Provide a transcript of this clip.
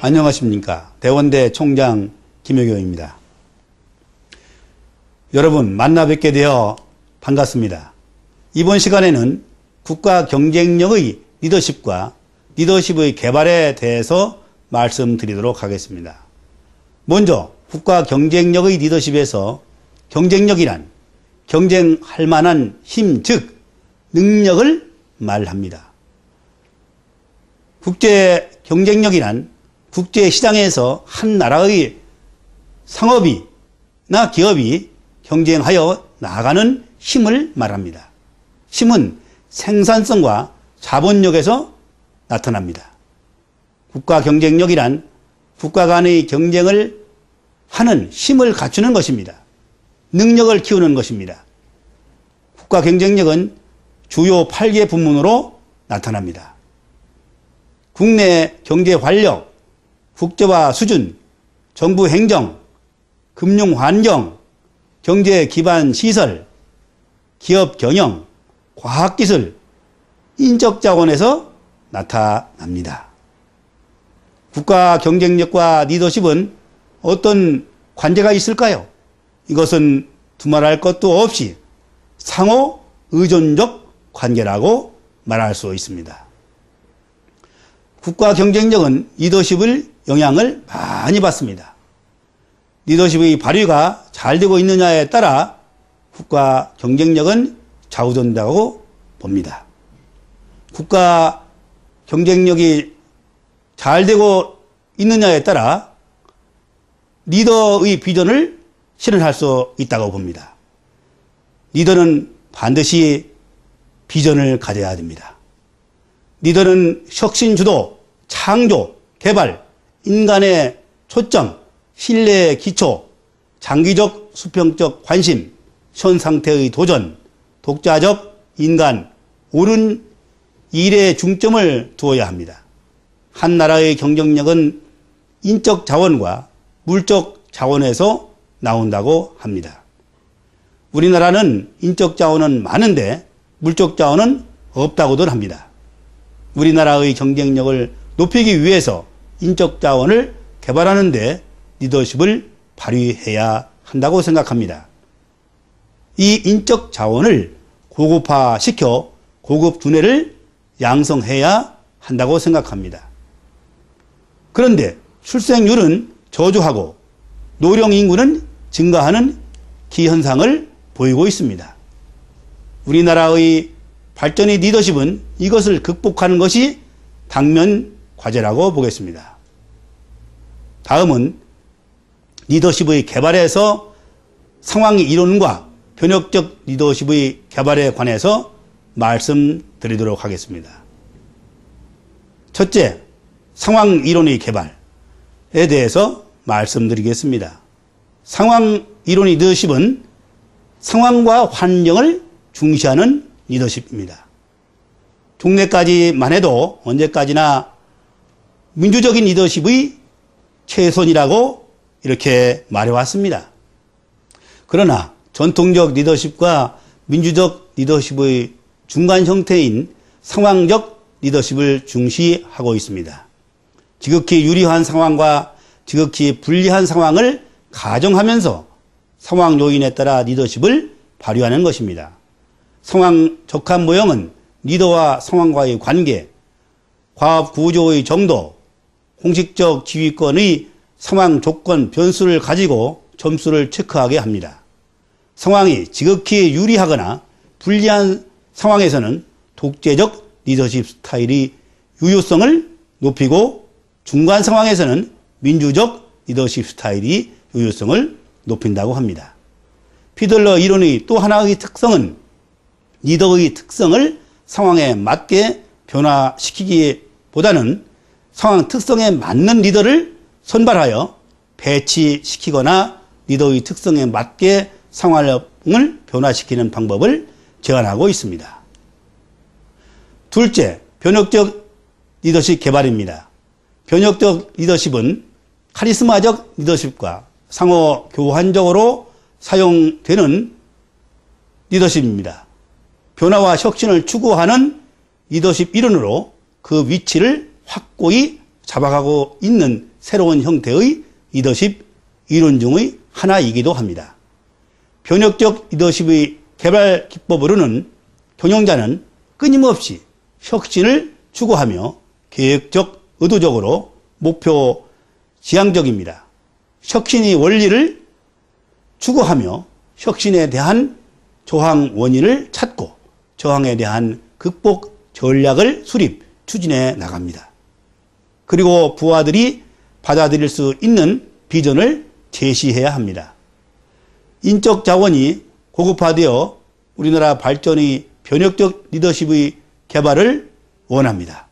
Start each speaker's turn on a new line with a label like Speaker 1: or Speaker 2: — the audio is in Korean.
Speaker 1: 안녕하십니까. 대원대 총장 김효경입니다. 여러분 만나 뵙게 되어 반갑습니다. 이번 시간에는 국가 경쟁력의 리더십과 리더십의 개발에 대해서 말씀드리도록 하겠습니다. 먼저 국가 경쟁력의 리더십에서 경쟁력이란 경쟁할 만한 힘, 즉 능력을 말합니다. 국제 경쟁력이란 국제 시장에서 한 나라의 상업이나 기업이 경쟁하여 나아가는 힘을 말합니다. 힘은 생산성과 자본력에서 나타납니다. 국가 경쟁력이란 국가 간의 경쟁을 하는 힘을 갖추는 것입니다. 능력을 키우는 것입니다. 국가 경쟁력은 주요 8개 부문으로 나타납니다. 국내 경제 활력, 국제화 수준, 정부 행정, 금융 환경, 경제 기반 시설, 기업 경영, 과학기술, 인적 자원에서 나타납니다. 국가 경쟁력과 리더십은 어떤 관계가 있을까요? 이것은 두말할 것도 없이 상호 의존적 관계라고 말할 수 있습니다. 국가 경쟁력은 리더십을 영향을 많이 받습니다. 리더십의 발휘가 잘 되고 있느냐에 따라 국가 경쟁력은 좌우된다고 봅니다. 국가 경쟁력이 잘 되고 있느냐에 따라 리더의 비전을 실현할 수 있다고 봅니다. 리더는 반드시 비전을 가져야 됩니다. 리더는 혁신 주도, 창조, 개발, 인간의 초점, 신뢰의 기초, 장기적 수평적 관심, 현 상태의 도전, 독자적 인간, 옳은 일에 중점을 두어야 합니다. 한 나라의 경쟁력은 인적 자원과 물적 자원에서 나온다고 합니다. 우리나라는 인적 자원은 많은데 물적 자원은 없다고들 합니다. 우리나라의 경쟁력을 높이기 위해서 인적 자원을 개발하는 데 리더십을 발휘해야 한다고 생각합니다. 이 인적 자원을 고급화시켜 고급 두뇌를 양성해야 한다고 생각합니다. 그런데 출생률은 저조하고 노령 인구는 증가하는 기현상을 보이고 있습니다. 우리나라의 발전의 리더십은 이것을 극복하는 것이 당면 과제라고 보겠습니다. 다음은 리더십의 개발에서 상황 이론과 변혁적 리더십의 개발에 관해서 말씀드리도록 하겠습니다. 첫째, 상황 이론의 개발에 대해서 말씀드리겠습니다. 상황 이론의 리더십은 상황과 환경을 중시하는 리더십입니다. 종래까지만 해도 언제까지나 민주적인 리더십의 최선이라고 이렇게 말해왔습니다. 그러나 전통적 리더십과 민주적 리더십의 중간 형태인 상황적 리더십을 중시하고 있습니다. 지극히 유리한 상황과 지극히 불리한 상황을 가정하면서 상황 요인에 따라 리더십을 발휘하는 것입니다. 상황 적합 모형은 리더와 상황과의 관계, 과업 구조의 정도, 공식적 지휘권의 상황 조건 변수를 가지고 점수를 체크하게 합니다. 상황이 지극히 유리하거나 불리한 상황에서는 독재적 리더십 스타일의 유효성을 높이고 중간 상황에서는 민주적 리더십 스타일이 유효성을 높인다고 합니다. 피들러 이론의 또 하나의 특성은 리더의 특성을 상황에 맞게 변화시키기보다는 상황 특성에 맞는 리더를 선발하여 배치시키거나 리더의 특성에 맞게 상황을 변화시키는 방법을 제안하고 있습니다. 둘째, 변혁적 리더십 개발입니다. 변혁적 리더십은 카리스마적 리더십과 상호 교환적으로 사용되는 리더십입니다. 변화와 혁신을 추구하는 리더십 이론으로 그 위치를 확고히 잡아가고 있는 새로운 형태의 리더십 이론 중의 하나이기도 합니다. 변혁적 리더십의 개발 기법으로는 경영자는 끊임없이 혁신을 추구하며 계획적, 의도적으로 목표 지향적입니다. 혁신의 원리를 추구하며 혁신에 대한 저항 원인을 찾고 저항에 대한 극복 전략을 수립, 추진해 나갑니다. 그리고 부하들이 받아들일 수 있는 비전을 제시해야 합니다. 인적 자원이 고급화되어 우리나라 발전의 변혁적 리더십의 개발을 원합니다.